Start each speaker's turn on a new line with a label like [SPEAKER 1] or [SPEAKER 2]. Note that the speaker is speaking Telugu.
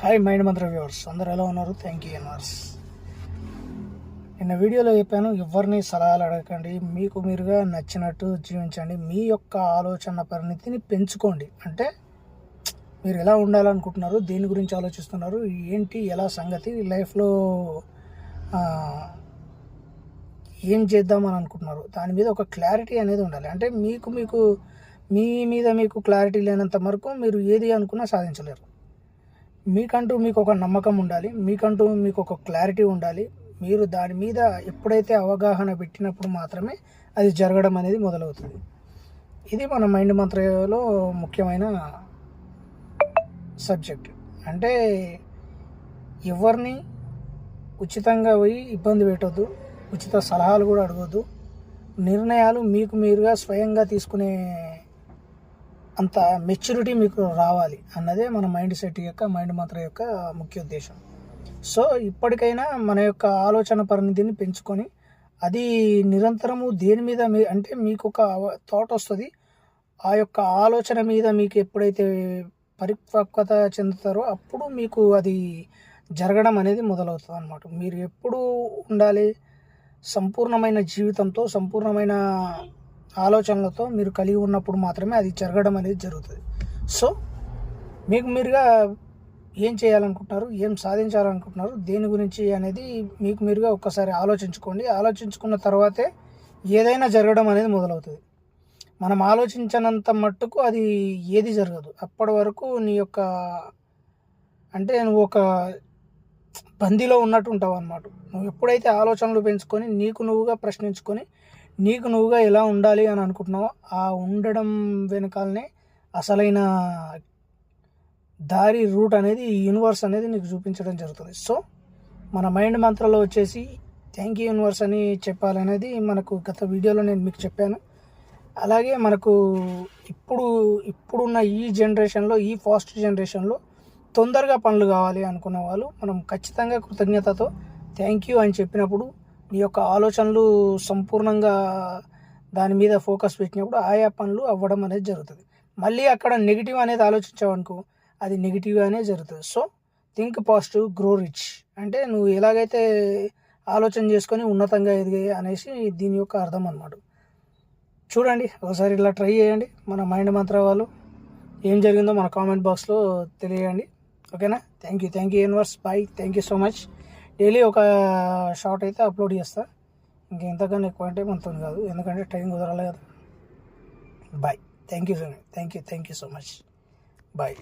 [SPEAKER 1] హాయ్ మైండ్ మంత్ర వ్యూవర్స్, అందరూ ఎలా ఉన్నారు? Thank you universe. నిన్న వీడియోలో చెప్పాను, ఎవరిని సలహాలు అడగకండి, మీకు మీరుగా నచ్చినట్టు జీవించండి, మీ యొక్క ఆలోచన పరిణితిని పెంచుకోండి. అంటే మీరు ఎలా ఉండాలనుకుంటున్నారు, దేని గురించి ఆలోచిస్తున్నారు, ఏంటి ఎలా సంగతి, లైఫ్లో ఏం చేద్దామని అనుకుంటున్నారు, దాని మీద ఒక క్లారిటీ అనేది ఉండాలి. అంటే మీకు మీ మీద మీకు క్లారిటీ లేనంత వరకు మీరు ఏది అనుకున్నా సాధించలేరు. మీకంటూ మీకు ఒక నమ్మకం ఉండాలి, మీకంటూ మీకు ఒక క్లారిటీ ఉండాలి. మీరు దాని మీద ఎప్పుడైతే అవగాహన పెట్టినప్పుడు మాత్రమే అది జరగడం అనేది మొదలవుతుంది. ఇది మన మైండ్ మంత్రలో ముఖ్యమైన సబ్జెక్ట్. అంటే ఎవరిని ఉచితంగా పోయి ఇబ్బంది పెట్టొద్దు, ఉచిత సలహాలు కూడా అడగొద్దు. నిర్ణయాలు మీకు మీరుగా స్వయంగా తీసుకునే అంత మెచ్యూరిటీ మీకు రావాలి అన్నదే మన మైండ్ సెట్ యొక్క, మైండ్ మంత్ర యొక్క ముఖ్య ఉద్దేశం. సో ఇప్పటికైనా మన యొక్క ఆలోచన పరిణితిని పెంచుకొని అది నిరంతరము దేని మీద అంటే మీకు ఒక థాట్ వస్తుంది, ఆ యొక్క ఆలోచన మీద మీకు ఎప్పుడైతే పరిపక్వత చెందుతారో అప్పుడు మీకు అది జరగడం అనేది మొదలవుతుంది అన్నమాట. మీరు ఎప్పుడు ఉండాలి, సంపూర్ణమైన జీవితంతో, సంపూర్ణమైన ఆలోచనలతో మీరు కలిగి ఉన్నప్పుడు మాత్రమే అది జరగడం అనేది జరుగుతుంది. సో మీకు మీరుగా ఏం చేయాలనుకుంటున్నారు, ఏం సాధించాలనుకుంటున్నారు, దేని గురించి అనేది మీకు మీరుగా ఒక్కసారి ఆలోచించుకోండి. ఆలోచించుకున్న తర్వాతే ఏదైనా జరగడం అనేది మొదలవుతుంది. మనం ఆలోచించనంత మట్టుకు అది ఏది జరగదు. అప్పటి వరకు నీ యొక్క అంటే నువ్వు ఒక బందీలో ఉన్నట్టు ఉంటావు అన్నమాట. నువ్వు ఎప్పుడైతే ఆలోచనలు పెంచుకొని నీకు నువ్వుగా ప్రశ్నించుకొని నీకు నువ్వుగా ఎలా ఉండాలి అని అనుకుంటున్నావో ఆ ఉండడం వెనకాలనే అసలైన దారి, రూట్ అనేది ఈ యూనివర్స్ అనేది నీకు చూపించడం జరుగుతుంది. సో మన మైండ్ మంత్రలో వచ్చేసి థ్యాంక్ యూ యూనివర్స్ అని చెప్పాలనేది మనకు గత వీడియోలో నేను మీకు చెప్పాను. అలాగే మనకు ఇప్పుడున్న ఈ జనరేషన్లో, ఈ ఫాస్ట్ జనరేషన్లో తొందరగా పనులు కావాలి అనుకున్న వాళ్ళు మనం ఖచ్చితంగా కృతజ్ఞతతో థ్యాంక్ యూ అని చెప్పినప్పుడు నీ యొక్క ఆలోచనలు సంపూర్ణంగా దాని మీద ఫోకస్ పెట్టినప్పుడు ఆయా పనులు అవ్వడం అనేది జరుగుతుంది. మళ్ళీ అక్కడ నెగిటివ్ అనేది ఆలోచించావనుకో అది నెగిటివ్గానే జరుగుతుంది. So think positive, grow rich. అంటే నువ్వు ఎలాగైతే ఆలోచన చేసుకొని ఉన్నతంగా ఎదిగే అనేసి దీని యొక్క అర్థం అన్నమాట. చూడండి, ఒకసారి ఇలా ట్రై చేయండి. మన మైండ్ మంత్ర వాళ్ళు ఏం జరిగిందో మన కామెంట్ బాక్స్లో తెలియజేయండి. ఓకేనా? Thank you universe. Bye. Thank you so much. Daily ఒక షార్ట్ అయితే అప్లోడ్ చేస్తా. ఇంకెంతకన్నా ఎక్కువ అంటే మనతో కాదు, ఎందుకంటే టైం కుదరాలి కదా. Bye. Thank you so much. Bye.